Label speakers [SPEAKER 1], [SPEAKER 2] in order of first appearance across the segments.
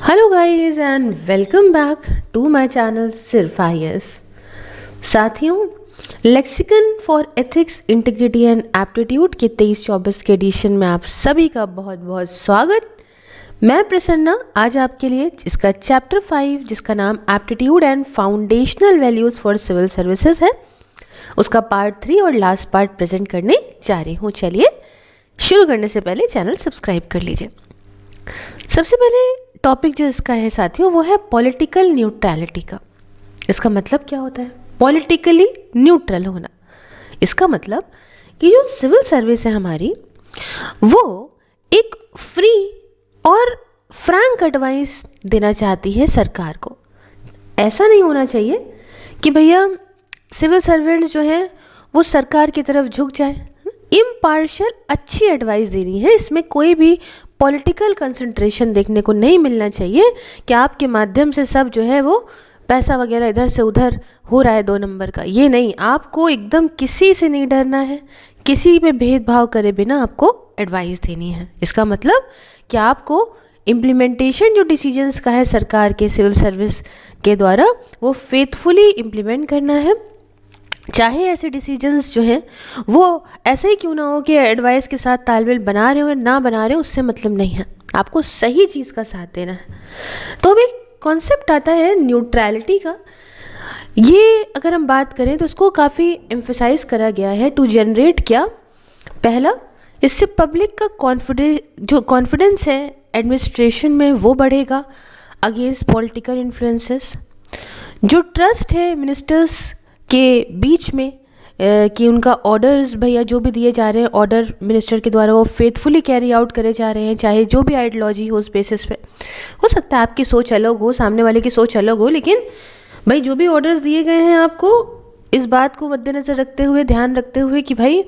[SPEAKER 1] Hello guys and welcome back to my channel सिर्फ IAS. साथियों, lexicon for ethics, integrity and aptitude के 23-24 के addition में आप सभी का बहुत बहुत स्वागत। मैं प्रसन्ना आज आपके लिए इसका चैप्टर 5 जिसका नाम aptitude and foundational values for civil services है, उसका पार्ट 3 और लास्ट पार्ट प्रेजेंट करने जा रही हूँ। चलिए शुरू करने से पहले चैनल सब्सक्राइब कर लीजिए। सबसे पहले टॉपिक जो इसका है साथियों वो है पॉलिटिकल न्यूट्रलिटी का। इसका मतलब क्या होता है? पॉलिटिकली न्यूट्रल होना। इसका मतलब कि जो सिविल सर्विस है हमारी वो एक फ्री और फ्रैंक एडवाइस देना चाहती है सरकार को। ऐसा नहीं होना चाहिए कि भैया सिविल सर्वेंट्स जो हैं वो सरकार की तरफ झुक जाए। इम्पार्शियल अच्छी एडवाइस देनी है, इसमें कोई भी पॉलिटिकल कंसंट्रेशन देखने को नहीं मिलना चाहिए कि आपके माध्यम से सब जो है वो पैसा वगैरह इधर से उधर हो रहा है 2 नंबर का। ये नहीं, आपको एकदम किसी से नहीं डरना है, किसी पे भेदभाव करे बिना आपको एडवाइस देनी है। इसका मतलब कि आपको इम्प्लीमेंटेशन जो डिसीजंस का है सरकार के सिविल सर्विस के द्वारा वो फेथफुली इम्प्लीमेंट करना है। चाहे ऐसे डिसीजंस जो हैं वो ऐसे ही क्यों ना हो कि एडवाइस के साथ तालमेल बना रहे हो या ना बना रहे हो, उससे मतलब नहीं है, आपको सही चीज़ का साथ देना है। तो अब एक कॉन्सेप्ट आता है न्यूट्रलिटी का। ये अगर हम बात करें तो इसको काफ़ी एम्फेसाइज करा गया है टू जनरेट क्या। पहला, इससे पब्लिक का कॉन्फिडेंस है एडमिनिस्ट्रेशन में वो बढ़ेगा अगेंस्ट पॉलिटिकल इन्फ्लुएंसेस। जो ट्रस्ट है मिनिस्टर्स के बीच में कि उनका ऑर्डर्स भैया जो भी दिए जा रहे हैं ऑर्डर मिनिस्टर के द्वारा वो फेथफुली कैरी आउट करे जा रहे हैं, चाहे जो भी आइडियोलॉजी हो उस बेसिस पे। हो सकता है आपकी सोच अलग हो, सामने वाले की सोच अलग हो, लेकिन भाई जो भी ऑर्डर्स दिए गए हैं आपको इस बात को मद्देनज़र रखते हुए, ध्यान रखते हुए कि भाई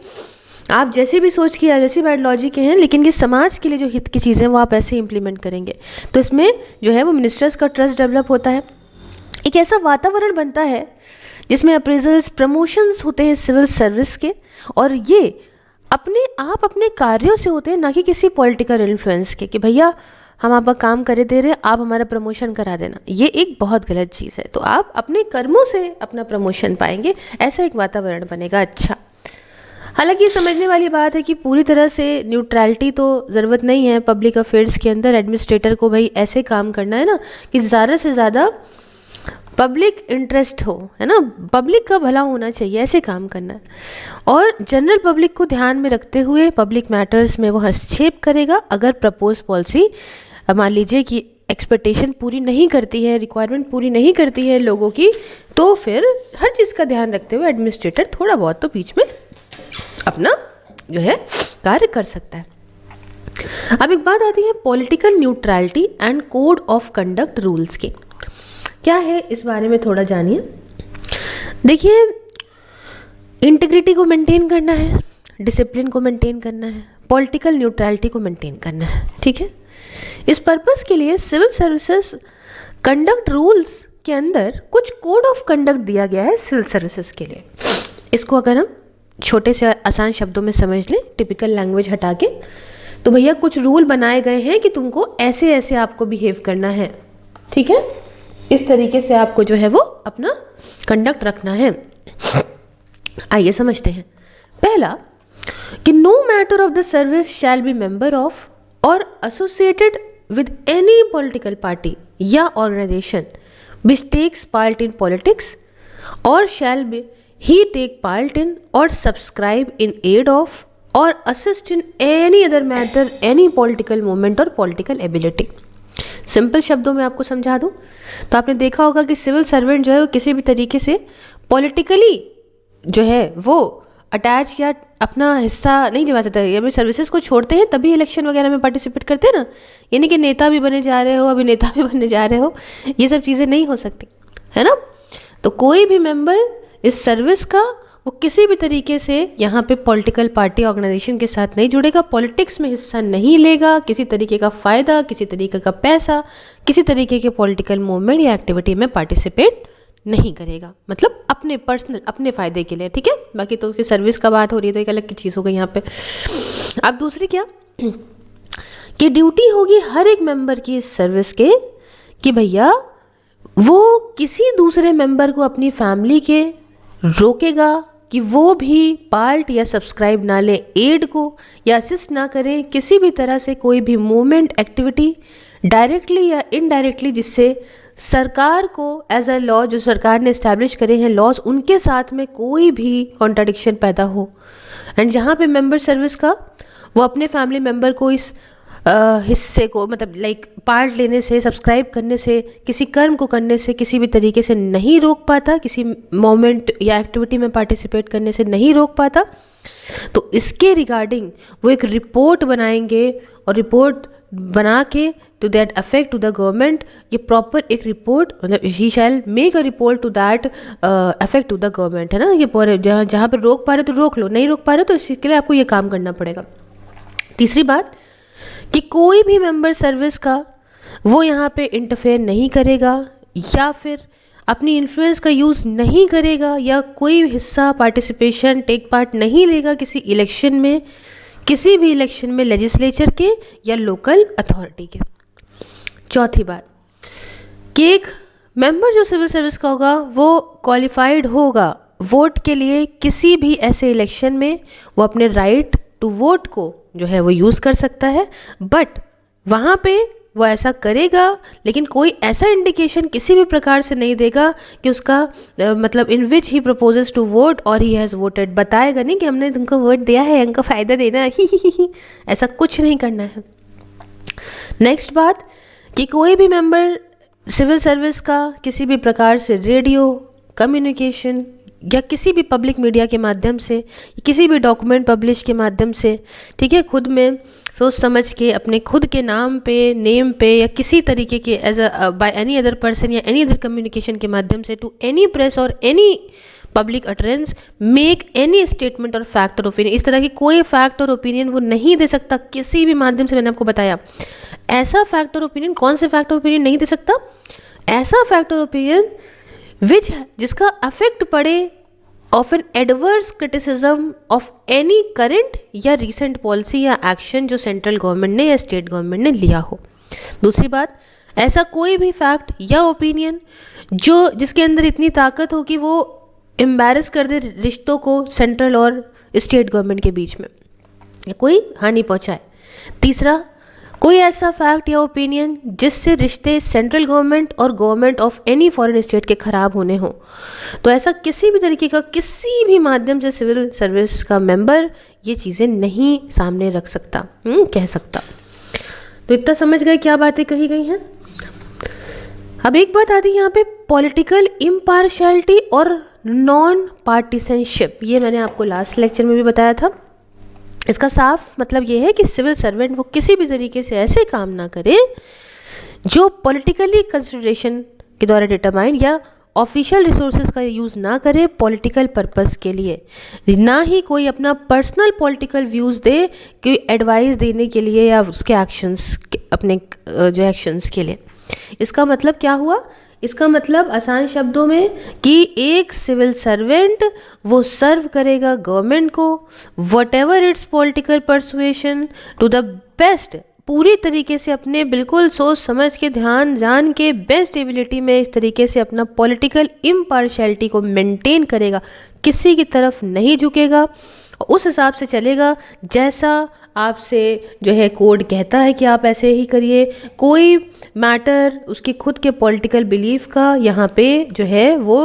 [SPEAKER 1] आप जैसी भी सोच की या जैसी भी आइडियोलॉजी के हैं, लेकिन ये समाज के लिए जो हित की चीज़ें वो आप ऐसे इम्प्लीमेंट करेंगे, तो इसमें जो है वो मिनिस्टर्स का ट्रस्ट डेवलप होता है। एक ऐसा वातावरण बनता है जिसमें अप्रेजल्स, प्रमोशंस होते हैं सिविल सर्विस के, और ये अपने कार्यों से होते हैं, ना कि किसी पॉलिटिकल इन्फ्लुएंस के कि भैया हम आपका काम करे दे रहे हैं, आप हमारा प्रमोशन करा देना। ये एक बहुत गलत चीज़ है। तो आप अपने कर्मों से अपना प्रमोशन पाएंगे, ऐसा एक वातावरण बनेगा। अच्छा, हालांकि ये समझने वाली बात है कि पूरी तरह से न्यूट्रलिटी तो ज़रूरत नहीं है पब्लिक अफेयर्स के अंदर। एडमिनिस्ट्रेटर को भाई ऐसे काम करना है ना कि ज़्यादा से ज़्यादा पब्लिक इंटरेस्ट हो, है ना, पब्लिक का भला होना चाहिए, ऐसे काम करना है। और जनरल पब्लिक को ध्यान में रखते हुए पब्लिक मैटर्स में वो हस्तक्षेप करेगा। अगर प्रपोज पॉलिसी मान लीजिए कि एक्सपेक्टेशन पूरी नहीं करती है, रिक्वायरमेंट पूरी नहीं करती है लोगों की, तो फिर हर चीज़ का ध्यान रखते हुए एडमिनिस्ट्रेटर थोड़ा बहुत तो बीच में अपना जो है कार्य कर सकता है। अब एक बात आती है political neutrality and code of conduct rules के। क्या है इस बारे में थोड़ा जानिए। देखिए, इंटीग्रिटी को मेंटेन करना है, डिसिप्लिन को मेंटेन करना है, पॉलिटिकल न्यूट्रलिटी को मेंटेन करना है, ठीक है। इस पर्पस के लिए सिविल सर्विसेज कंडक्ट रूल्स के अंदर कुछ कोड ऑफ कंडक्ट दिया गया है सिविल सर्विसेज के लिए। इसको अगर हम छोटे से आसान शब्दों में समझ लें, टिपिकल लैंग्वेज हटा के, तो भैया कुछ रूल बनाए गए हैं कि तुमको ऐसे ऐसे आपको बिहेव करना है, ठीक है, इस तरीके से आपको जो है वो अपना कंडक्ट रखना है। आइए समझते हैं। पहला कि no matter of the service shall be member of और associated with any political party या organisation which takes part in politics और shall be he take part in और सब्सक्राइब इन एड ऑफ और assist in any other matter any political movement और political ability. Simple शब्दों में आपको समझा दूं तो आपने देखा होगा कि सिविल सर्वेंट जो है वो किसी भी तरीके से पॉलिटिकली जो है वो अटैच या अपना हिस्सा नहीं निभा सकता। ये सर्विसेज को छोड़ते हैं तभी इलेक्शन वगैरह में पार्टिसिपेट करते हैं ना, यानी कि नेता भी बने जा रहे हो, अभिनेता भी बनने जा रहे हो, ये सब चीज़ें नहीं हो सकती, है ना। तो कोई भी मेंबर इस सर्विस का वो किसी भी तरीके से यहाँ पे पॉलिटिकल पार्टी ऑर्गेनाइजेशन के साथ नहीं जुड़ेगा, पॉलिटिक्स में हिस्सा नहीं लेगा, किसी तरीके का फ़ायदा, किसी तरीके का पैसा, किसी तरीके के पॉलिटिकल मूवमेंट या एक्टिविटी में पार्टिसिपेट नहीं करेगा, मतलब अपने पर्सनल अपने फ़ायदे के लिए, ठीक है। बाकी तो उसकी सर्विस का बात हो रही है तो एक अलग की चीज़ हो गई यहाँ पे। अब दूसरी क्या कि ड्यूटी होगी हर एक मेंबर की इस सर्विस के कि भैया वो किसी दूसरे मेंबर को अपनी फैमिली के रोकेगा कि वो भी पार्ट या सब्सक्राइब ना ले एड को, या असिस्ट ना करे किसी भी तरह से कोई भी मूवमेंट एक्टिविटी डायरेक्टली या इनडायरेक्टली, जिससे सरकार को एज अ लॉ जो सरकार ने इस्टेब्लिश करे हैं लॉज, उनके साथ में कोई भी कॉन्ट्राडिक्शन पैदा हो। एंड जहाँ पे मेंबर सर्विस का वो अपने फैमिली मेंबर को इस हिस्से को मतलब लाइक पार्ट लेने से, सब्सक्राइब करने से, किसी कर्म को करने से किसी भी तरीके से नहीं रोक पाता, किसी मोमेंट या एक्टिविटी में पार्टिसिपेट करने से नहीं रोक पाता, तो इसके रिगार्डिंग वो एक रिपोर्ट बनाएंगे और रिपोर्ट बना के to that effect to the government, ये प्रॉपर एक रिपोर्ट मतलब he shall make a report to that effect to the government, है ना। ये पूरे जहाँ पर रोक पा रहे तो रोक लो, नहीं रोक पा रहे तो इसके लिए आपको ये काम करना पड़ेगा। तीसरी बात कि कोई भी मेंबर सर्विस का वो यहाँ पे इंटरफेयर नहीं करेगा या फिर अपनी इन्फ्लुएंस का यूज़ नहीं करेगा या कोई हिस्सा पार्टिसिपेशन टेक पार्ट नहीं लेगा किसी इलेक्शन में, किसी भी इलेक्शन में लेजिस्लेचर के या लोकल अथॉरिटी के। चौथी बात कि एक मेंबर जो सिविल सर्विस का होगा वो क्वालिफाइड होगा वोट के लिए किसी भी ऐसे इलेक्शन में, वो अपने राइट टू वोट को जो है वो यूज़ कर सकता है, बट वहाँ पे वो ऐसा करेगा लेकिन कोई ऐसा इंडिकेशन किसी भी प्रकार से नहीं देगा कि उसका मतलब इन विच ही प्रपोजेस टू वोट और ही हैज़ वोटेड, बताएगा नहीं कि हमने तुमको वोट दिया है, इनका फ़ायदा देना ही ऐसा कुछ नहीं करना है। नेक्स्ट बात कि कोई भी मेंबर सिविल सर्विस का किसी भी प्रकार से रेडियो कम्युनिकेशन या किसी भी पब्लिक मीडिया के माध्यम से, किसी भी डॉक्यूमेंट पब्लिश के माध्यम से, ठीक है, खुद में सोच समझ के अपने खुद के नाम पे, नेम पे या किसी तरीके के as a by any other person या एनी अदर कम्युनिकेशन के माध्यम से टू एनी प्रेस और any public utterance make any statement और फैक्ट और ओपिनियन, इस तरह की कोई फैक्ट और ओपिनियन वो नहीं दे सकता किसी भी माध्यम से। मैंने आपको बताया ऐसा फैक्ट और ओपिनियन, कौन से फैक्ट और ओपिनियन नहीं दे सकता, ऐसा फैक्ट और ओपिनियन विच जिसका अफेक्ट पड़े of an adverse criticism of any current या रिसेंट पॉलिसी या एक्शन जो सेंट्रल गवर्नमेंट ने या स्टेट गवर्नमेंट ने लिया हो। दूसरी बात, ऐसा कोई भी फैक्ट या ओपिनियन जो जिसके अंदर इतनी ताकत हो कि वो एम्बैरस कर दे रिश्तों को सेंट्रल और स्टेट गवर्नमेंट के बीच में या कोई हानि पहुंचाए। तीसरा, कोई ऐसा फैक्ट या ओपिनियन जिससे रिश्ते सेंट्रल गवर्नमेंट और government of any foreign state के ख़राब होने हों, तो ऐसा किसी भी तरीके का किसी भी माध्यम से सिविल सर्विस का मेंबर ये चीज़ें नहीं सामने रख सकता, कह सकता। तो इतना समझ गए क्या बातें कही गई हैं। अब एक बात आती है यहाँ पे पॉलिटिकल इम्पार्शियलिटी और नॉन पार्टिसनशिप, ये मैंने आपको लास्ट लेक्चर में भी बताया था। इसका साफ मतलब ये है कि सिविल सर्वेंट वो किसी भी तरीके से ऐसे काम ना करे जो पॉलिटिकली कंसिडरेशन के द्वारा डिटरमाइन या ऑफिशियल रिसोर्सेज का यूज़ ना करे पॉलिटिकल पर्पस के लिए, ना ही कोई अपना पर्सनल पॉलिटिकल व्यूज़ दे कि एडवाइस देने के लिए या उसके एक्शंस अपने जो एक्शंस के लिए। इसका मतलब क्या हुआ, इसका मतलब आसान शब्दों में कि एक सिविल सर्वेंट वो सर्व करेगा गवर्नमेंट को whatever it's political persuasion to the best, पूरी तरीके से अपने बिल्कुल सोच समझ के ध्यान जान के बेस्ट एबिलिटी में इस तरीके से अपना पॉलिटिकल इम्पार्शियलिटी को मेंटेन करेगा, किसी की तरफ नहीं झुकेगा, उस हिसाब से चलेगा जैसा आपसे जो है कोड कहता है कि आप ऐसे ही करिए। कोई मैटर उसकी खुद के पॉलिटिकल बिलीफ का यहाँ पे जो है वो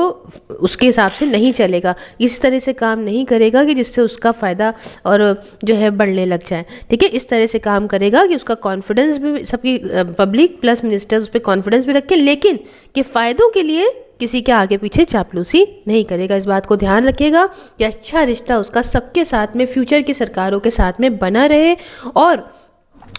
[SPEAKER 1] उसके हिसाब से नहीं चलेगा, इस तरह से काम नहीं करेगा कि जिससे उसका फ़ायदा और जो है बढ़ने लग जाए, ठीक है। इस तरह से काम करेगा कि उसका कॉन्फिडेंस भी सबकी पब्लिक प्लस मिनिस्टर्स उस पर कॉन्फिडेंस भी रखें, लेकिन कि फ़ायदों के लिए किसी के आगे पीछे चापलूसी नहीं करेगा। इस बात को ध्यान रखिएगा कि अच्छा रिश्ता उसका सबके साथ में, फ्यूचर की सरकारों के साथ में बना रहे और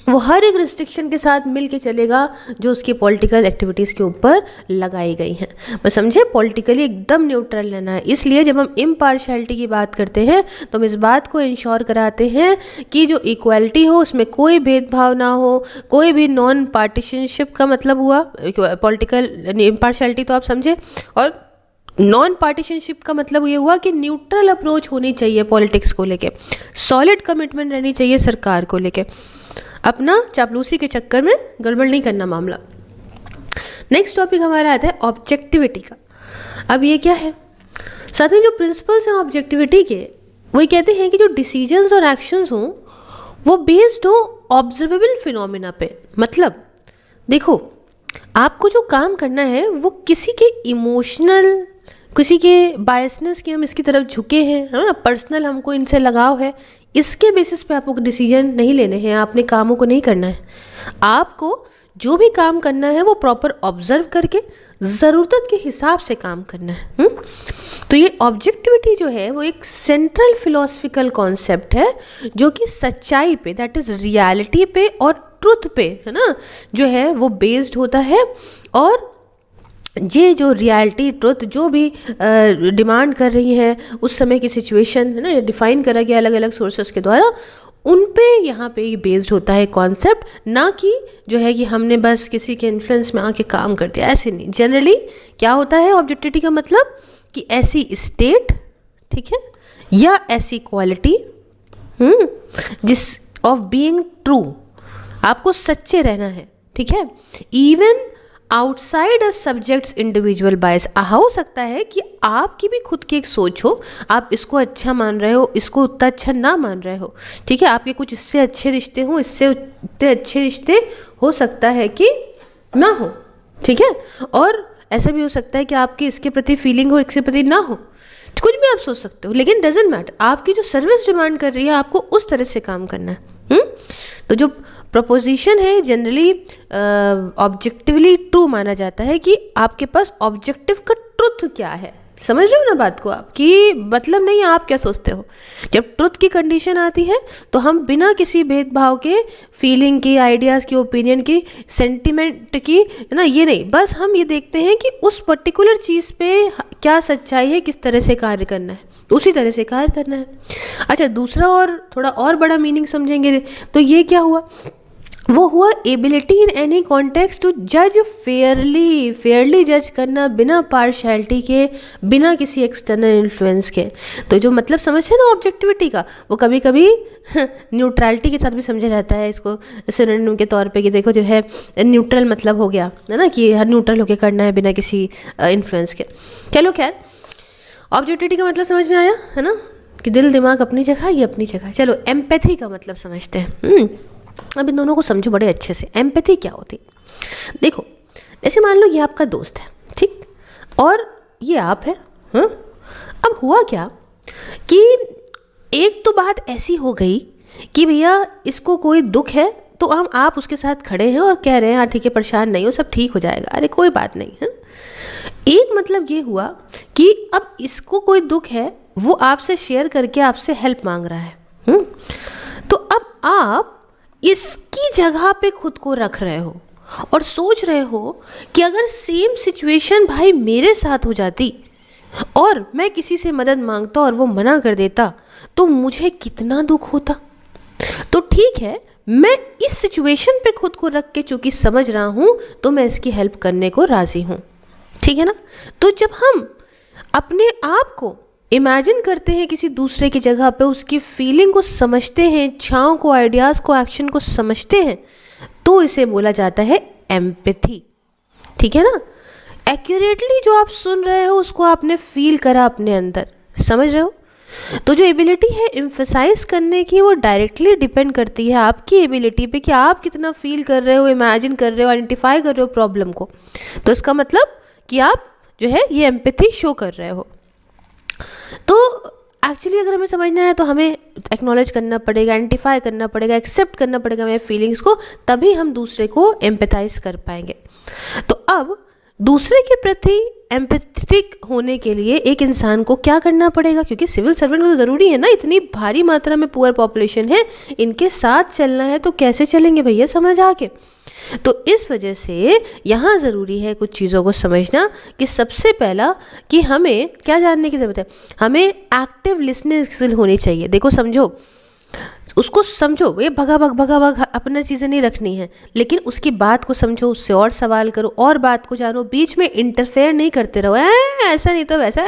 [SPEAKER 1] वो हर एक रिस्ट्रिक्शन के साथ मिल के चलेगा जो उसकी पॉलिटिकल एक्टिविटीज़ के ऊपर लगाई गई हैं। बस समझे, पॉलिटिकली एकदम न्यूट्रल रहना है। इसलिए जब हम इम्पार्शियलिटी की बात करते हैं तो हम इस बात को इंश्योर कराते हैं कि जो इक्वालिटी हो उसमें कोई भेदभाव ना हो, कोई भी नॉन पार्टीशनशिप का मतलब हुआ पॉलिटिकल इम्पार्शियलिटी, तो आप समझे, और नॉन पार्टीशनशिप का मतलब ये हुआ कि न्यूट्रल अप्रोच होनी चाहिए पॉलिटिक्स को लेके, सॉलिड कमिटमेंट रहनी चाहिए सरकार को लेके, अपना चापलूसी के चक्कर में गड़बड़ नहीं करना मामला। नेक्स्ट टॉपिक हमारा आता है ऑब्जेक्टिविटी का। अब ये क्या है? साथ ही जो प्रिंसिपल्स हैं ऑब्जेक्टिविटी के, वो ये कहते हैं कि जो डिसीजंस और एक्शंस हों वो बेस्ड हो ऑब्जर्वेबल फिनोमिना पे। मतलब देखो, आपको जो काम करना है वो किसी के इमोशनल, किसी के बायसनेस की हम इसकी तरफ झुके हैं, है ना, पर्सनल हमको इनसे लगाव है, इसके बेसिस पे आपको डिसीजन नहीं लेने हैं, आपने कामों को नहीं करना है। आपको जो भी काम करना है वो प्रॉपर ऑब्जर्व करके ज़रूरत के हिसाब से काम करना है। तो ये ऑब्जेक्टिविटी जो है वो एक सेंट्रल फिलोसफिकल कॉन्सेप्ट है जो कि सच्चाई पे, दैट इज़ रियलिटी पे और ट्रुथ पे, है ना, जो है वो बेस्ड होता है। और ये जो रियलिटी, ट्रुथ जो भी डिमांड कर रही है उस समय की सिचुएशन, है ना, डिफाइन करा गया अलग अलग सोर्सेस के द्वारा, उन पे यहाँ पे ये बेस्ड होता है कॉन्सेप्ट, ना कि जो है कि हमने बस किसी के इन्फ्लुएंस में आके काम कर दिया, ऐसे नहीं। जनरली क्या होता है ऑब्जेक्टिविटी का मतलब कि ऐसी स्टेट, ठीक है, या ऐसी क्वालिटी जिस ऑफ बीइंग ट्रू, आपको सच्चे रहना है, ठीक है, even outside a subjects individual bias. हो सकता है कि आपकी भी खुद की एक सोच हो, आप इसको अच्छा मान रहे हो, इसको उतना अच्छा ना मान रहे हो, ठीक है, आपके कुछ इससे अच्छे रिश्ते हों, इससे उतने अच्छे रिश्ते हो सकता है कि ना हो, ठीक है, और ऐसा भी हो सकता है कि आपकी इसके प्रति फीलिंग हो, इसके प्रति ना हो, कुछ भी आप सोच सकते हो, लेकिन डजेंट मैटर, आपकी जो सर्विस डिमांड कर रही है आपको उस तरह से काम करना है। तो जो प्रपोजिशन है जनरली ऑब्जेक्टिवली ट्रू माना जाता है कि आपके पास ऑब्जेक्टिव का ट्रुथ क्या है। समझ रहे हो ना बात को आप, कि मतलब नहीं आप क्या सोचते हो। जब ट्रुथ की कंडीशन आती है तो हम बिना किसी भेदभाव के, फीलिंग की, आइडियाज़ की, ओपिनियन की, सेंटिमेंट की, है ना, ये नहीं, बस हम ये देखते हैं कि उस पर्टिकुलर चीज़ पे क्या सच्चाई है, किस तरह से कार्य करना है, उसी तरह से कार्य करना है। अच्छा, दूसरा और थोड़ा और बड़ा मीनिंग समझेंगे तो ये क्या हुआ, वो हुआ ability in any context to जज फेयरली, फेयरली जज करना, बिना पार्शियलिटी के, बिना किसी एक्सटर्नल इन्फ्लुएंस के। तो जो मतलब समझे ना ऑब्जेक्टिविटी का, वो कभी कभी न्यूट्रलिटी के साथ भी समझा जाता है इसको सिनोनिम के तौर पे, कि देखो जो है न्यूट्रल मतलब हो गया, है ना, कि हर न्यूट्रल होके करना है बिना किसी इन्फ्लुएंस के। चलो खैर, ऑब्जेक्टिविटी का मतलब समझ में आया, है ना, कि दिल दिमाग अपनी जगह, ये अपनी जगह। चलो एम्पैथी का मतलब समझते हैं। अब इन दोनों को समझो बड़े अच्छे से। एम्पैथी क्या होती है? देखो, जैसे मान लो ये आपका दोस्त है, ठीक, और ये आप है, हाँ। अब हुआ क्या कि एक तो बात ऐसी हो गई कि भैया इसको कोई दुख है, तो आप उसके साथ खड़े हैं और कह रहे हैं हाँ ठीक है, परेशान नहीं हो, सब ठीक हो जाएगा, अरे कोई बात नहीं है। एक मतलब ये हुआ कि अब इसको कोई दुख है, वो आपसे शेयर करके आपसे हेल्प मांग रहा है। तो अब आप इसकी जगह पे खुद को रख रहे हो और सोच रहे हो कि अगर सेम सिचुएशन भाई मेरे साथ हो जाती और मैं किसी से मदद मांगता और वो मना कर देता तो मुझे कितना दुख होता। तो ठीक है, मैं इस सिचुएशन पे खुद को रख के चूंकि समझ रहा हूँ तो मैं इसकी हेल्प करने को राजी हूँ, ठीक है ना। तो जब हम अपने आप को इमेजिन करते हैं किसी दूसरे की जगह पे, उसकी फीलिंग को समझते हैं, इच्छाओं को, आइडियाज़ को, एक्शन को समझते हैं, तो इसे बोला जाता है एम्पैथी, ठीक है ना। एक्यूरेटली जो आप सुन रहे हो उसको आपने फील करा अपने अंदर, समझ रहे हो। तो जो एबिलिटी है एम्फसाइज करने की, वो डायरेक्टली डिपेंड करती है आपकी एबिलिटी पे कि आप कितना फील कर रहे हो, इमेजिन कर रहे हो, आइडेंटिफाई कर रहे हो प्रॉब्लम को। तो इसका मतलब कि आप जो है ये एम्पैथी शो कर रहे हो। तो एक्चुअली अगर हमें समझना है तो हमें एक्नॉलेज करना पड़ेगा, आइडेंटिफाई करना पड़ेगा, एक्सेप्ट करना पड़ेगा हमें फीलिंग्स को, तभी हम दूसरे को एम्पैथाइज कर पाएंगे। तो अब दूसरे के प्रति एम्पैथेटिक होने के लिए एक इंसान को क्या करना पड़ेगा, क्योंकि सिविल सर्वेंट को तो ज़रूरी है ना, इतनी भारी मात्रा में पुअर पॉपुलेशन है, इनके साथ चलना है तो कैसे चलेंगे भैया समझ आके। तो इस वजह से यहाँ ज़रूरी है कुछ चीज़ों को समझना कि सबसे पहला कि हमें क्या जानने की ज़रूरत है, हमें एक्टिव लिसनिंग स्किल होनी चाहिए। देखो समझो, उसको समझो, ये भगा भग अपना चीज़ें नहीं रखनी है, लेकिन उसकी बात को समझो, उससे और सवाल करो और बात को जानो, बीच में इंटरफेयर नहीं करते रहो, ऐसा नहीं तो वैसा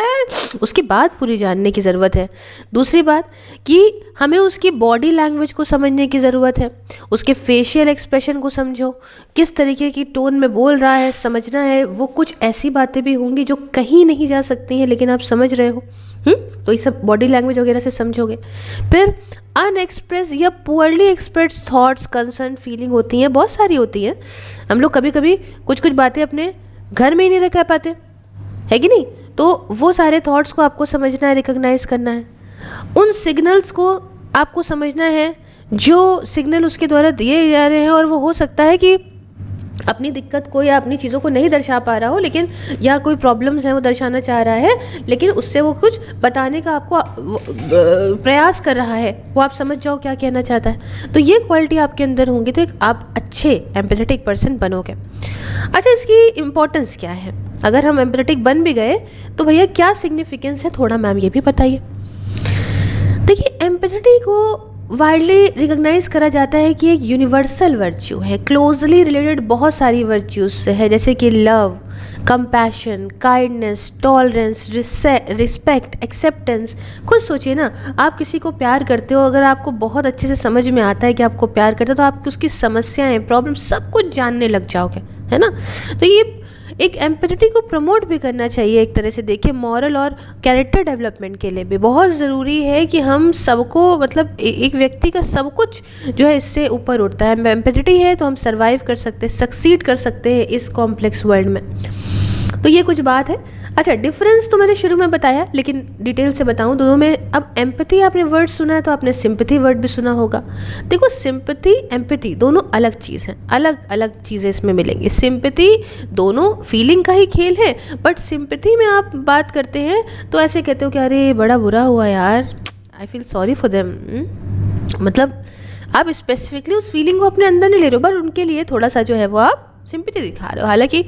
[SPEAKER 1] उसकी बात पूरी जानने की ज़रूरत है। दूसरी बात कि हमें उसकी बॉडी लैंग्वेज को समझने की ज़रूरत है, उसके फेशियल एक्सप्रेशन को समझो, किस तरीके की टोन में बोल रहा है, समझना है। वो कुछ ऐसी बातें भी होंगी जो कहीं नहीं जा सकती हैं, लेकिन आप समझ रहे हो, तो ये सब बॉडी लैंग्वेज वगैरह से समझोगे। फिर अनएक्सप्रेस या poorly express thoughts, concern, feeling होती हैं, बहुत सारी होती हैं। हम लोग कभी कभी कुछ बातें अपने घर में ही नहीं रख पाते, है कि नहीं? तो वो सारे थॉट्स को आपको समझना है, रिकॉग्नाइज करना है। उन सिग्नल्स को आपको समझना है जो सिग्नल उसके द्वारा दिए जा रहे हैं, और वो हो सकता है कि अपनी दिक्कत को या अपनी चीज़ों को नहीं दर्शा पा रहा हो, लेकिन या कोई प्रॉब्लम्स हैं वो दर्शाना चाह रहा है, लेकिन उससे वो कुछ बताने का आपको प्रयास कर रहा है, वो आप समझ जाओ क्या कहना चाहता है। तो ये क्वालिटी आपके अंदर होंगी तो एक आप अच्छे एम्पैथेटिक पर्सन बनोगे। अच्छा, इसकी इम्पोर्टेंस क्या है? अगर हम एम्पैथेटिक बन भी गए तो भैया क्या सिग्निफिकेंस है, थोड़ा मैम ये भी बताइए। देखिए, एम्पैथेटिक को वाइडली रिकॉग्नाइज करा जाता है कि एक यूनिवर्सल वर्च्यू है, क्लोजली रिलेटेड बहुत सारी वर्च्यूज से है, जैसे कि love, compassion, kindness, tolerance, respect, acceptance. खुद सोचिए ना, आप किसी को प्यार करते हो, अगर आपको बहुत अच्छे से समझ में आता है कि आपको प्यार करते हो, तो आप उसकी समस्याएं, प्रॉब्लम सब कुछ जानने लग जाओगे, है ना? तो ये एक एम्पैथी को प्रमोट भी करना चाहिए एक तरह से। देखिए, मॉरल और कैरेक्टर डेवलपमेंट के लिए भी बहुत ज़रूरी है कि हम सबको, मतलब एक व्यक्ति का सब कुछ जो है इससे ऊपर उठता है। एम्पैथी है तो हम सर्वाइव कर सकते हैं, सक्सीड कर सकते हैं इस कॉम्प्लेक्स वर्ल्ड में। तो ये कुछ बात है। अच्छा, डिफरेंस तो मैंने शुरू में बताया, लेकिन डिटेल से बताऊं दोनों में। अब एम्पैथी आपने वर्ड सुना है तो आपने सिंपैथी वर्ड भी सुना होगा। देखो, सिंपैथी, एम्पैथी दोनों अलग चीज़ हैं, अलग अलग चीज़ें इसमें मिलेंगी। सिंपैथी दोनों फीलिंग का ही खेल है, बट सिंपैथी में आप बात करते हैं तो ऐसे कहते हो कि अरे बड़ा बुरा हुआ यार, I feel sorry for them. मतलब आप स्पेसिफिकली उस फीलिंग को अपने अंदर नहीं ले रहे हो, बट उनके लिए थोड़ा सा जो है वो आप सिंपैथी दिखा रहे हो। हालांकि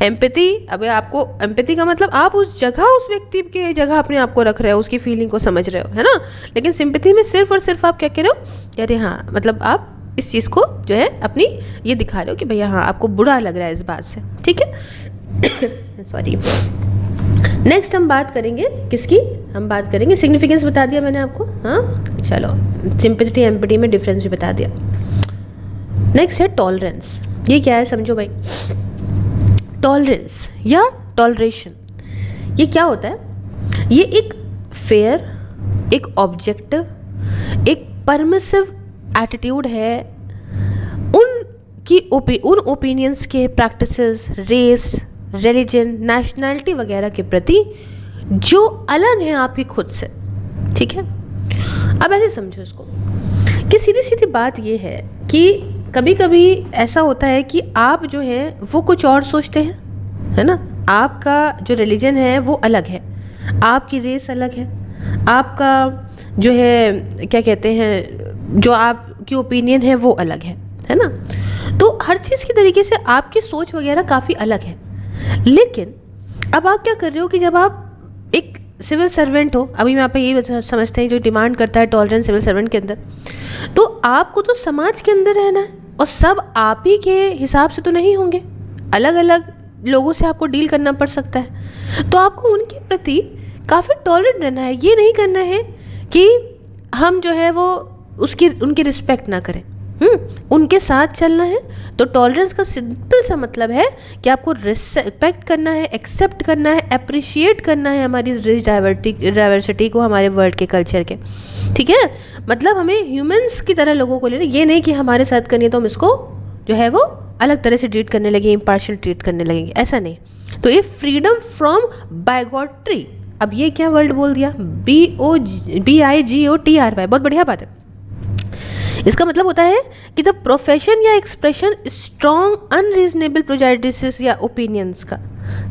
[SPEAKER 1] एम्पैथी, अब आपको एम्पैथी का मतलब आप उस जगह, उस व्यक्ति के जगह अपने आप को रख रहे हो, उसकी फीलिंग को समझ रहे हो, है ना? लेकिन सिंपैथी में सिर्फ और सिर्फ आप क्या कह रहे हो, अरे हाँ, मतलब आप इस चीज़ को जो है अपनी ये दिखा रहे हो कि भैया हाँ, आपको बुरा लग रहा है इस बात से, ठीक है? सॉरी। नेक्स्ट हम बात करेंगे किसकी? हम बात करेंगे, सिग्निफिकेंस बता दिया मैंने आपको, हाँ चलो, सिंपैथी एम्पैथी में डिफरेंस भी बता दिया। नेक्स्ट है टॉलरेंस। ये क्या है समझो भाई। टॉलरेंस या टॉलरेशन, ये क्या होता है? ये एक फेयर, एक ऑब्जेक्टिव, एक परमिसिव एटीट्यूड है उन ओपिनियंस के, प्रैक्टिसेस, रेस, रिलीजन, नेशनैलिटी वगैरह के प्रति जो अलग हैं आपकी खुद से, ठीक है? अब ऐसे समझो इसको कि सीधी सीधी बात ये है कि कभी कभी ऐसा होता है कि आप जो है वो कुछ और सोचते हैं, है ना? आपका जो रिलीजन है वो अलग है, आपकी रेस अलग है, आपका जो है क्या कहते हैं, जो आपकी ओपिनियन है वो अलग है ना? तो हर चीज़ की तरीके से आपकी सोच वगैरह काफ़ी अलग है। लेकिन अब आप क्या कर रहे हो कि जब आप एक सिविल सर्वेंट हो, अभी मैं यहाँ पे ये समझते हैं जो डिमांड करता है टॉलरेंस सिविल सर्वेंट के अंदर, तो आपको तो समाज के अंदर रहना है, और सब आप ही के हिसाब से तो नहीं होंगे, अलग अलग लोगों से आपको डील करना पड़ सकता है। तो आपको उनके प्रति काफ़ी टॉलरेंट रहना है। ये नहीं करना है कि हम जो है वो उनकी रिस्पेक्ट ना करें, उनके साथ चलना है। तो टॉलरेंस का सिंपल सा मतलब है कि आपको रिस्पेक्ट करना है, एक्सेप्ट करना है, अप्रिशिएट करना है हमारी रिच डाइवर्सिटी को, हमारे वर्ल्ड के कल्चर के, ठीक है? मतलब हमें ह्यूमंस की तरह लोगों को लेना, ये नहीं कि हमारे साथ करनी है तो हम इसको जो है वो अलग तरह से ट्रीट करने लगे, इम्पार्शियल ट्रीट करने लगेंगे, ऐसा नहीं। तो ये फ्रीडम फ्रॉम बाइगॉट्री, अब ये क्या वर्ड बोल दिया, BIGOTRY, बहुत बढ़िया बात है। इसका मतलब होता है कि द प्रोफेशन या एक्सप्रेशन स्ट्रॉन्ग अनरीजनेबल प्रेजुडिसेस या ओपिनियंस का,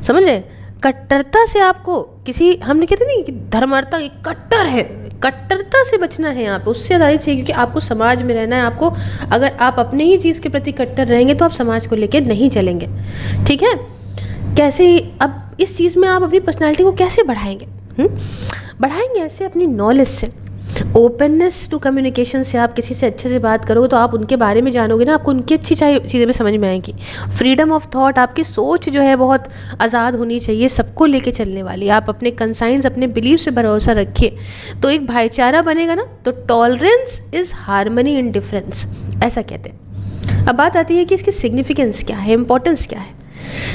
[SPEAKER 1] समझ रहे? कट्टरता से आपको किसी, हमने कहते नहीं कि धर्मार्था कट्टर है, कट्टरता से बचना है यहाँ पे, उससे ज़्यादा चाहिए, क्योंकि आपको समाज में रहना है। आपको, अगर आप अपने ही चीज़ के प्रति कट्टर रहेंगे तो आप समाज को लेकर नहीं चलेंगे, ठीक है? कैसे, अब इस चीज़ में आप अपनी पर्सनालिटी को कैसे बढ़ाएंगे? बढ़ाएंगे ऐसे अपनी नॉलेज से। ओपननेस टू कम्युनिकेशन से आप किसी से अच्छे से बात करोगे तो आप उनके बारे में जानोगे ना, आपको उनकी अच्छी चीज़ें भी समझ में आएंगी। फ्रीडम ऑफ थॉट, आपकी सोच जो है बहुत आज़ाद होनी चाहिए, सबको लेके चलने वाली। आप अपने कंसाइंस, अपने बिलीफ पे भरोसा रखिए तो एक भाईचारा बनेगा ना। तो tolerance is harmony in difference, ऐसा कहते हैं। अब बात आती है कि इसकी सिग्निफिकेंस क्या है, इंपॉर्टेंस क्या है।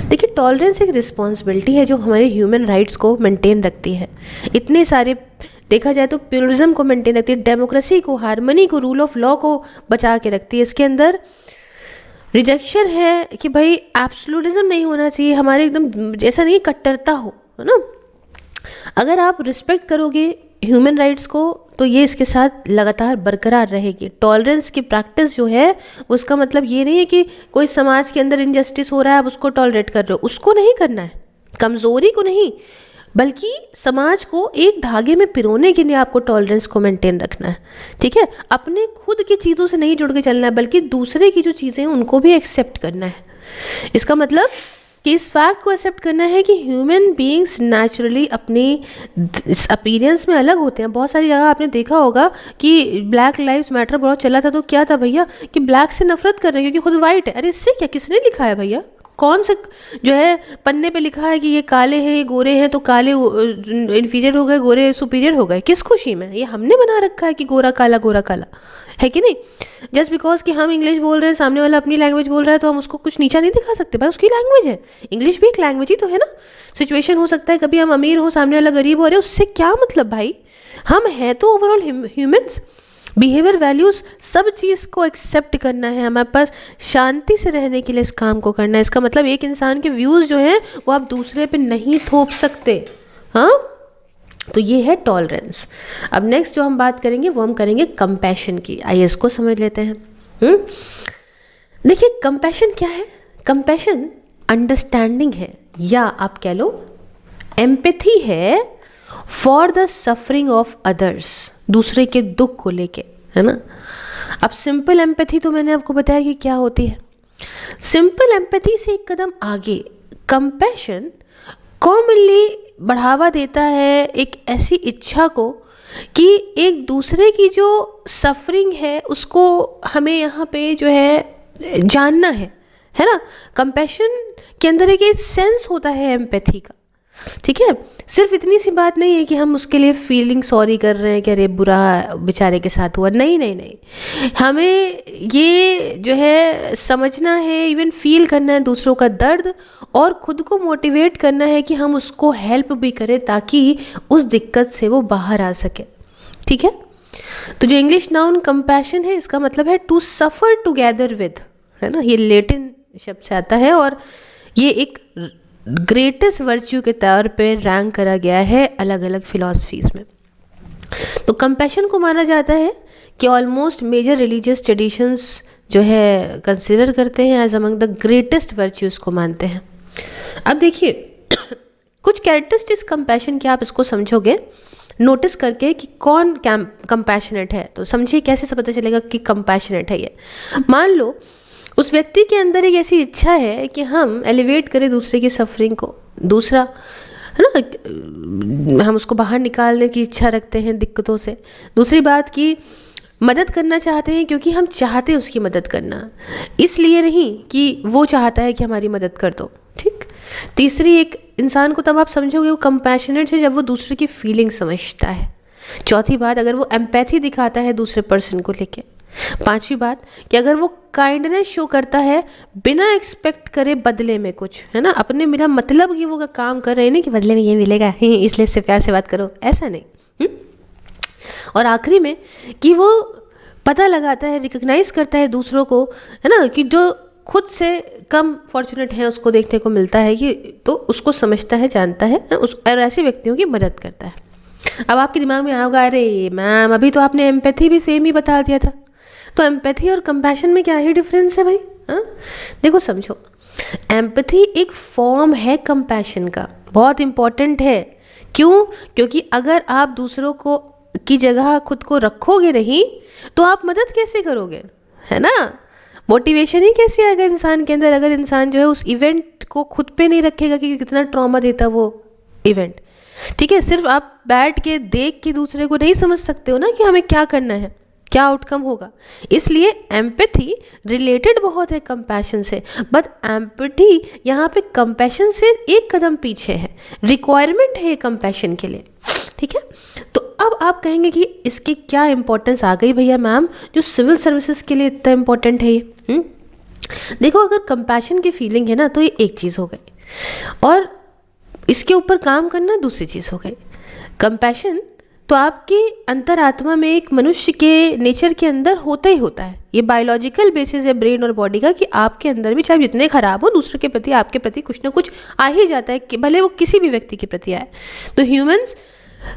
[SPEAKER 1] देखिए, टॉलरेंस एक रिस्पॉन्सिबिलिटी है जो हमारे ह्यूमन राइट्स को मेंटेन रखती है। इतने सारे देखा जाए तो प्लुरलिज्म को मेंटेन रखती है, डेमोक्रेसी को, हार्मनी को, रूल ऑफ लॉ को बचा के रखती है। इसके अंदर रिजेक्शन है कि भाई एब्सोल्यूटिज्म नहीं होना चाहिए, हमारे एकदम जैसा नहीं कट्टरता हो, है ना। अगर आप रिस्पेक्ट करोगे ह्यूमन राइट्स को तो ये इसके साथ लगातार बरकरार रहेगी। टॉलरेंस की प्रैक्टिस जो है उसका मतलब ये नहीं है कि कोई समाज के अंदर इनजस्टिस हो रहा है आप उसको टॉलरेट कर रहे हो, उसको नहीं करना है, कमज़ोरी को नहीं, बल्कि समाज को एक धागे में पिरोने के लिए आपको टॉलरेंस को मेंटेन रखना है। ठीक है, अपने खुद की चीज़ों से नहीं जुड़ के चलना है, बल्कि दूसरे की जो चीज़ें हैं उनको भी एक्सेप्ट करना है। इसका मतलब कि इस फैक्ट को एक्सेप्ट करना है कि ह्यूमन बीइंग्स नेचुरली अपनी अपीयरेंस में अलग होते हैं। बहुत सारी जगह आपने देखा होगा कि ब्लैक लाइव्स मैटर बहुत चला था, तो क्या था भैया कि ब्लैक से नफरत कर रहे हैं क्योंकि खुद वाइट है। अरे इससे क्या, किसने लिखा है भैया, कौन से जो है पन्ने पे लिखा है कि ये काले हैं, ये गोरे हैं, तो काले इन्फीरियर हो गए, गोरे सुपीरियर हो गए। किस खुशी में? ये हमने बना रखा है कि गोरा काला है कि नहीं। जस्ट बिकॉज कि हम इंग्लिश बोल रहे हैं, सामने वाला अपनी लैंग्वेज बोल रहा है, तो हम उसको कुछ नीचा नहीं दिखा सकते। भाई उसकी लैंग्वेज है, इंग्लिश भी एक लैंग्वेज ही तो है ना। सिचुएशन हो सकता है कभी हम अमीर हो, सामने वाला गरीब हो रहे, उससे क्या मतलब भाई, हम हैं तो ओवरऑल ह्यूमंस। बिहेवियर, वैल्यूज़, सब चीज़ को एक्सेप्ट करना है, हमारे पास शांति से रहने के लिए इस काम को करना है। इसका मतलब एक इंसान के व्यूज़ जो हैं वो आप दूसरे पे नहीं थोप सकते। हाँ, तो ये है टॉलरेंस। अब नेक्स्ट जो हम बात करेंगे वो हम करेंगे कंपैशन की। आइए इसको समझ लेते हैं। देखिए, कंपैशन क्या है? कंपैशन अंडरस्टैंडिंग है, या आप कह लो एम्पैथी है for the suffering of others, दूसरे के दुख को लेके, है ना। अब सिंपल एम्पैथी तो मैंने आपको बताया कि क्या होती है। सिंपल एम्पैथी से एक कदम आगे कंपैशन कॉमनली बढ़ावा देता है एक ऐसी इच्छा को कि एक दूसरे की जो सफरिंग है उसको हमें यहाँ पे जो है जानना है ना। कंपैशन के अंदर एक सेंस होता है एम्पैथी का। ठीक है, सिर्फ इतनी सी बात नहीं है कि हम उसके लिए फीलिंग सॉरी कर रहे हैं कि अरे बुरा बेचारे के साथ हुआ, नहीं, हमें ये जो है समझना है, इवन फील करना है दूसरों का दर्द, और खुद को मोटिवेट करना है कि हम उसको हेल्प भी करें ताकि उस दिक्कत से वो बाहर आ सके। ठीक है, तो जो इंग्लिश नाउन कंपैशन है इसका मतलब है टू सफ़र टुगेदर विद, है ना। ये लैटिन शब्द से आता है और ये एक ग्रेटेस्ट वर्च्यू के तौर पे रैंक करा गया है अलग अलग फिलॉसफीज़ में। तो कंपैशन को माना जाता है कि ऑलमोस्ट मेजर रिलीजियस ट्रेडिशंस जो है कंसिडर करते हैं as among the greatest virtues को मानते हैं। अब देखिए कुछ कैरेक्टरिस्टिक्स कंपैशन के आप इसको समझोगे नोटिस करके कि कौन कंपैशनेट है, तो समझिए कैसे से पता चलेगा कि कंपैशनेट है ये। मान लो उस व्यक्ति के अंदर एक ऐसी इच्छा है कि हम एलिवेट करें दूसरे की सफरिंग को, दूसरा है ना, हम उसको बाहर निकालने की इच्छा रखते हैं दिक्कतों से। दूसरी बात की मदद करना चाहते हैं क्योंकि हम चाहते हैं उसकी मदद करना, इसलिए नहीं कि वो चाहता है कि हमारी मदद कर दो। ठीक, तीसरी एक इंसान को तब आप समझोगे वो कंपैशनेट है जब वो दूसरे की फीलिंग समझता है। चौथी बात, अगर वो एम्पैथी दिखाता है दूसरे पर्सन को लेके। पांचवी बात कि अगर वो काइंडनेस शो करता है बिना एक्सपेक्ट करे बदले में कुछ, है ना, अपने मेरा मतलब कि वो काम कर रहे हैं ना कि बदले में ये मिलेगा इसलिए इससे प्यार से बात करो, ऐसा नहीं। और आखिरी में कि वो पता लगाता है, रिकग्नाइज करता है दूसरों को, है ना, कि जो खुद से कम फॉर्चुनेट है उसको देखने को मिलता है कि, तो उसको समझता है, जानता है, और ऐसे व्यक्तियों की मदद करता है। अब आपके दिमाग में आएगा अरे मैम अभी तो आपने एम्पैथी भी सेम ही बता दिया था, तो एम्पैथी और कंपैशन में क्या ही डिफरेंस है भाई? हाँ, देखो समझो, एम्पैथी एक फॉर्म है कंपैशन का, बहुत इंपॉर्टेंट है। क्यों? क्योंकि अगर आप दूसरों को की जगह खुद को रखोगे नहीं तो आप मदद कैसे करोगे, है ना। मोटिवेशन ही कैसे आएगा इंसान के अंदर अगर इंसान जो है उस इवेंट को खुद पे नहीं रखेगा कि कितना ट्रॉमा देता वो इवेंट। ठीक है, सिर्फ आप बैठ के देख के दूसरे को नहीं समझ सकते हो ना कि हमें क्या करना है, क्या आउटकम होगा। इसलिए एम्पैथी रिलेटेड बहुत है कंपैशन से, बट एम्पैथी यहाँ पे कंपैशन से एक कदम पीछे है, रिक्वायरमेंट है ये कंपैशन के लिए। ठीक है, तो अब आप कहेंगे कि इसकी क्या इंपॉर्टेंस आ गई भैया मैम, जो सिविल सर्विसेज के लिए इतना इंपॉर्टेंट है ये। देखो, अगर कंपैशन की फीलिंग है ना तो ये एक चीज़ हो गई, और इसके ऊपर काम करना दूसरी चीज़ हो गई। कंपैशन तो आपकी अंतरात्मा में, एक मनुष्य के नेचर के अंदर होता ही होता है। ये बायोलॉजिकल बेसिस है ब्रेन और बॉडी का, कि आपके अंदर भी चाहे जितने खराब हो, दूसरे के प्रति, आपके प्रति कुछ ना कुछ आ ही जाता है, कि भले वो किसी भी व्यक्ति के प्रति आए। तो ह्यूमंस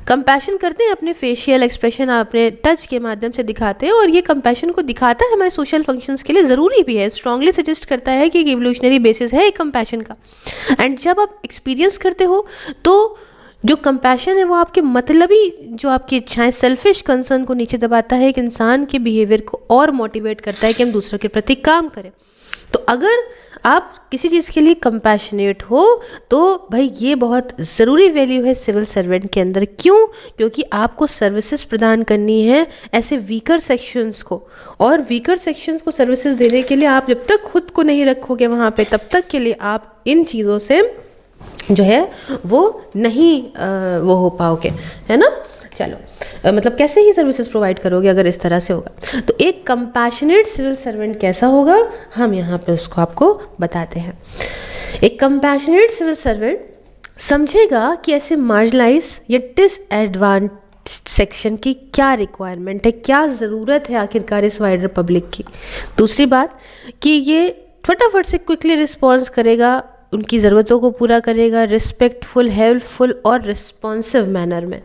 [SPEAKER 1] कंपैशन करते हैं, अपने फेशियल एक्सप्रेशन, अपने टच के माध्यम से दिखाते हैं, और ये कंपैशन को दिखाता है हमारे सोशल फंक्शंस के लिए ज़रूरी भी है, स्ट्रांगली सजेस्ट करता है कि एक इवोल्यूशनरी बेसिस है एक कंपैशन का। एंड जब आप एक्सपीरियंस करते हो तो जो कंपैशन है वो आपके मतलबी, जो आपकी इच्छाएं, सेल्फिश कंसर्न को नीचे दबाता है, एक इंसान के बिहेवियर को और मोटिवेट करता है कि हम दूसरों के प्रति काम करें। तो अगर आप किसी चीज़ के लिए कंपैशनेट हो तो भाई ये बहुत ज़रूरी वैल्यू है सिविल सर्वेंट के अंदर। क्यों? क्योंकि आपको सर्विसेज प्रदान करनी है ऐसे वीकर सेक्शंस को, और वीकर सेक्शंस को सर्विसेज देने के लिए आप जब तक खुद को नहीं रखोगे वहाँ पे, तब तक के लिए आप इन चीज़ों से जो है वो नहीं वो हो पाओगे, है ना। चलो, मतलब कैसे ही सर्विसेज प्रोवाइड करोगे अगर इस तरह से होगा। तो एक कंपैशनेट सिविल सर्वेंट कैसा होगा, हम यहाँ पे उसको आपको बताते हैं। एक कंपैशनेट सिविल सर्वेंट समझेगा कि ऐसे मार्जिनलाइज या डिसएडवांटेज सेक्शन की क्या रिक्वायरमेंट है, क्या ज़रूरत है आखिरकार इस वाइडर पब्लिक की। दूसरी बात कि ये फटाफट से क्विकली रिस्पॉन्स करेगा, उनकी ज़रूरतों को पूरा करेगा, रिस्पेक्टफुल, हेल्पफुल और रिस्पॉन्सिव मैनर में।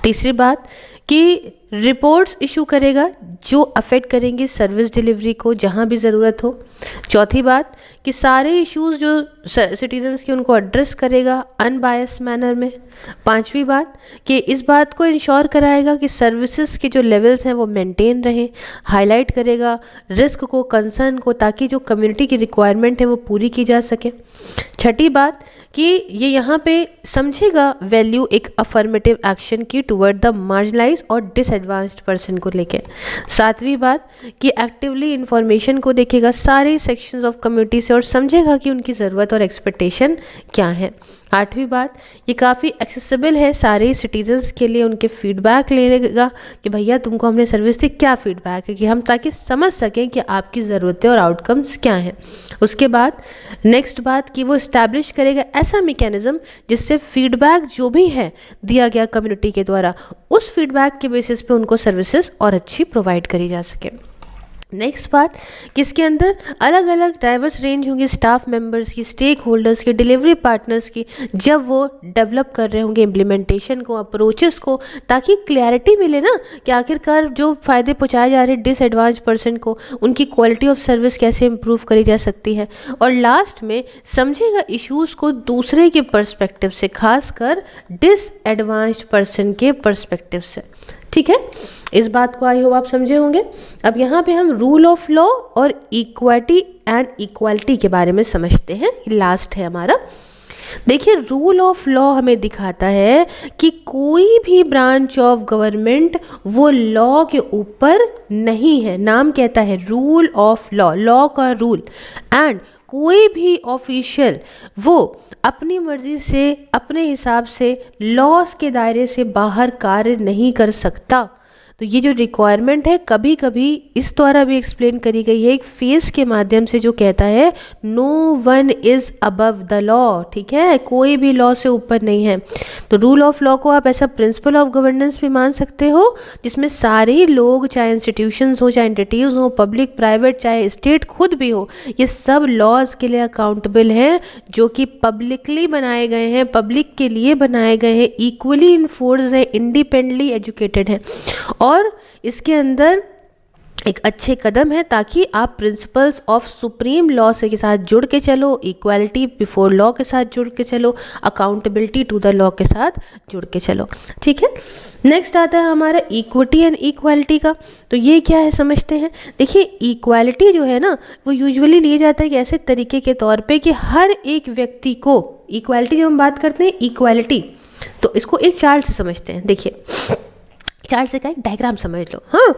[SPEAKER 1] तीसरी बात कि रिपोर्ट्स इशू करेगा जो अफेक्ट करेंगी सर्विस डिलीवरी को जहाँ भी ज़रूरत हो। चौथी बात कि सारे इश्यूज़ जो सिटीजन्स के उनको एड्रेस करेगा अनबायस मैनर में। पांचवी बात कि इस बात को इंश्योर कराएगा कि सर्विसेज के जो लेवल्स हैं वो मेंटेन रहें, हाईलाइट करेगा रिस्क को, कंसर्न को, ताकि जो कम्युनिटी की रिक्वायरमेंट है वो पूरी की जा सके। छठी बात कि ये यहाँ पे समझेगा वैल्यू एक अफर्मेटिव एक्शन की टुवर्ड द मार्जिनलाइज और डिसएडवांस्ड पर्सन को लेके। सातवीं बात कि एक्टिवली इंफॉर्मेशन को देखेगा सारे सेक्शंस ऑफ कम्युनिटी से और समझेगा कि उनकी ज़रूरत और एक्सपेक्टेशन क्या है। आठवीं बात, ये काफ़ी एक्सेसिबल है सारे सिटीजन्स के लिए, उनके फीडबैक लेगा कि भैया तुमको हमने सर्विस से क्या फीडबैक है, कि हम ताकि समझ सकें कि आपकी ज़रूरतें और आउटकम्स क्या हैं। उसके बाद नेक्स्ट बात कि वो इस्टेब्लिश करेगा ऐसा मैकेनिज्म जिससे फीडबैक जो भी है दिया गया कम्युनिटी के द्वारा, उस फीडबैक के बेसिस पे उनको सर्विसेज और अच्छी प्रोवाइड करी जा सके। नेक्स्ट बात कि इसके अंदर अलग अलग डाइवर्स रेंज होंगी स्टाफ मेंबर्स की, स्टेक होल्डर्स की, डिलीवरी पार्टनर्स की, जब वो डेवलप कर रहे होंगे इम्प्लीमेंटेशन को, अप्रोचेस को, ताकि क्लैरिटी मिले ना कि आखिरकार जो फ़ायदे पहुंचाए जा रहे डिसएडवांस्ड पर्सन को, उनकी क्वालिटी ऑफ सर्विस कैसे इंप्रूव करी जा सकती है। और लास्ट में समझेगा इश्यूज़ को दूसरे के पर्सपेक्टिव से, खासकर डिसएडवांस्ड पर्सन के पर्सपेक्टिव से। ठीक है, इस बात को आई होप आप समझे होंगे। अब यहाँ पे हम रूल ऑफ लॉ और इक्विटी एंड इक्वालिटी के बारे में समझते हैं, लास्ट है हमारा। देखिए, रूल ऑफ लॉ हमें दिखाता है कि कोई भी ब्रांच ऑफ गवर्नमेंट वो लॉ के ऊपर नहीं है। नाम कहता है रूल ऑफ लॉ, लॉ का रूल। एंड कोई भी ऑफिशियल वो अपनी मर्जी से, अपने हिसाब से लॉस के दायरे से बाहर कार्य नहीं कर सकता। तो ये जो रिक्वायरमेंट है कभी कभी इस द्वारा भी एक्सप्लेन करी गई है एक फेस के माध्यम से, जो कहता है no one is above the law. ठीक है, कोई भी लॉ से ऊपर नहीं है। तो रूल ऑफ लॉ को आप ऐसा प्रिंसिपल ऑफ गवर्नेंस भी मान सकते हो, जिसमें सारे लोग, चाहे इंस्टीट्यूशंस हो, चाहे एंटिटीज़ हो, पब्लिक प्राइवेट, चाहे स्टेट खुद भी हो, ये सब लॉज के लिए अकाउंटेबल हैं, जो कि पब्लिकली बनाए गए हैं, पब्लिक के लिए बनाए गए हैं, इक्वली इन्फोर्स है, इंडिपेंडेंटली एजुकेटेड हैं। और इसके अंदर एक अच्छे कदम है ताकि आप प्रिंसिपल्स ऑफ सुप्रीम लॉ से के साथ जुड़ के चलो, इक्वालिटी बिफोर लॉ के साथ जुड़ के चलो, अकाउंटेबिलिटी टू द लॉ के साथ जुड़ के चलो। ठीक है, नेक्स्ट आता है हमारा इक्विटी एंड इक्वालिटी का। तो ये क्या है समझते हैं। देखिए, इक्वालिटी जो है ना वो यूजुअली लिया जाता है कि ऐसे तरीके के तौर पे कि हर एक व्यक्ति को, इक्वालिटी जब हम बात करते हैं इक्वालिटी तो इसको एक चार्ट से समझते हैं। देखिए चार्ट से क्या, एक डायग्राम समझ लो। हाँ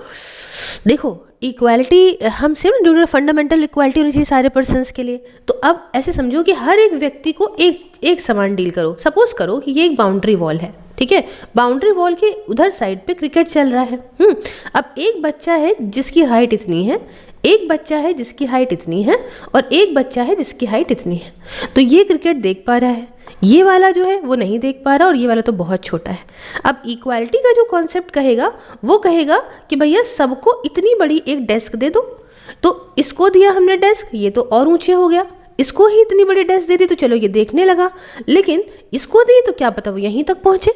[SPEAKER 1] देखो, इक्वालिटी हम same due to fundamental equality होनी चाहिए सारे पर्सन्स के लिए। तो अब ऐसे समझो कि हर एक व्यक्ति को एक समान डील करो। सपोज करो कि ये एक बाउंड्री वॉल है, ठीक है, बाउंड्री वॉल के उधर साइड पे क्रिकेट चल रहा है। अब एक बच्चा है जिसकी हाइट इतनी है, एक बच्चा है जिसकी हाइट इतनी है, और एक बच्चा है जिसकी हाइट इतनी है। तो ये क्रिकेट देख पा रहा है, ये वाला जो है वो नहीं देख पा रहा, और ये वाला तो बहुत छोटा है। अब इक्वालिटी का जो कॉन्सेप्ट कहेगा वो कहेगा कि भैया सबको इतनी बड़ी एक डेस्क दे दो। तो इसको दिया हमने डेस्क, ये तो और ऊंचे हो गया, इसको ही इतनी बड़ी डेस्क दे दी तो चलो ये देखने लगा, लेकिन इसको दी तो क्या पता वो यहीं तक पहुंचे।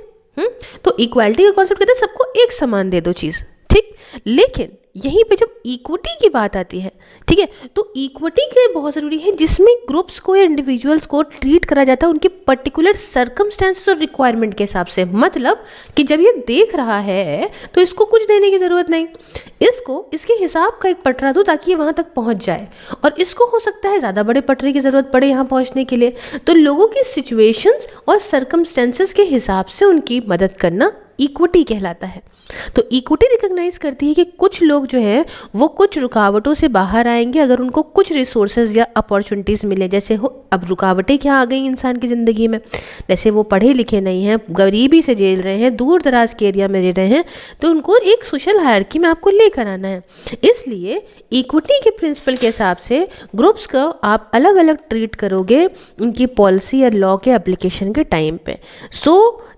[SPEAKER 1] तो इक्वालिटी का कॉन्सेप्ट कहते हैं सबको एक समान दे दो चीज़, ठीक। लेकिन यहीं पे जब इक्विटी की बात आती है, ठीक है, तो इक्विटी के बहुत ज़रूरी है जिसमें ग्रुप्स को या इंडिविजुअल्स को ट्रीट करा जाता है उनके पर्टिकुलर सर्कमस्टेंसेस और रिक्वायरमेंट के हिसाब से। मतलब कि जब ये देख रहा है तो इसको कुछ देने की ज़रूरत नहीं, इसको इसके हिसाब का एक पटरा दो ताकि ये वहाँ तक पहुँच जाए, और इसको हो सकता है ज़्यादा बड़े पटरे की ज़रूरत पड़े यहाँ पहुँचने के लिए। तो लोगों की सिचुएशंस और सर्कमस्टेंसेस के हिसाब से उनकी मदद करना इक्विटी कहलाता है। तो इक्विटी रिकॉग्नाइज करती है कि कुछ लोग जो है वो कुछ रुकावटों से बाहर आएंगे अगर उनको कुछ रिसोर्सेज या अपॉर्चुनिटीज़ मिले। जैसे हो अब रुकावटें क्या आ गई इंसान की ज़िंदगी में, जैसे वो पढ़े लिखे नहीं हैं, गरीबी से झेल रहे हैं, दूर दराज के एरिया में रह रहे हैं, तो उनको एक सोशल हायरार्की में आपको लेकर आना है। इसलिए इक्विटी के प्रिंसिपल के हिसाब से ग्रुप्स को आप अलग अलग ट्रीट करोगे उनकी पॉलिसी या लॉ के एप्लीकेशन के टाइम पे,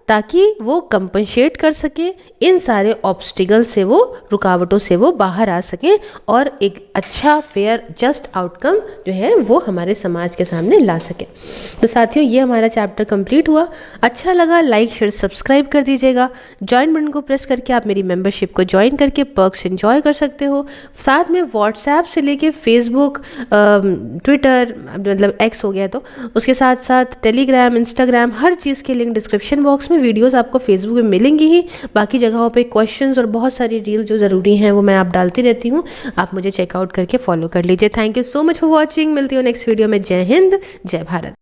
[SPEAKER 1] ताकि वो कंपनसेट कर सकें इन सारे ऑब्स्टिकल से, वो रुकावटों से वो बाहर आ सकें, और एक अच्छा फेयर जस्ट आउटकम जो है वो हमारे समाज के सामने ला सकें। तो साथियों ये हमारा चैप्टर कंप्लीट हुआ। अच्छा लगा लाइक शेयर सब्सक्राइब कर दीजिएगा। ज्वाइन बटन को प्रेस करके आप मेरी मेंबरशिप को ज्वाइन करके पर्क्स एंजॉय कर सकते हो। साथ में व्हाट्सएप से लेके फेसबुक, ट्विटर मतलब एक्स हो गया तो उसके साथ साथ टेलीग्राम, इंस्टाग्राम, हर चीज़ के लिंक डिस्क्रिप्शन बॉक्स में, वीडियोस आपको फेसबुक पे मिलेंगी ही, बाकी जगहों पे क्वेश्चंस और बहुत सारी रील जो ज़रूरी हैं वो मैं आप डालती रहती हूँ, आप मुझे चेकआउट करके फॉलो कर लीजिए। Thank you so much for watching. मिलती हूँ नेक्स्ट वीडियो में। जय हिंद, जय भारत।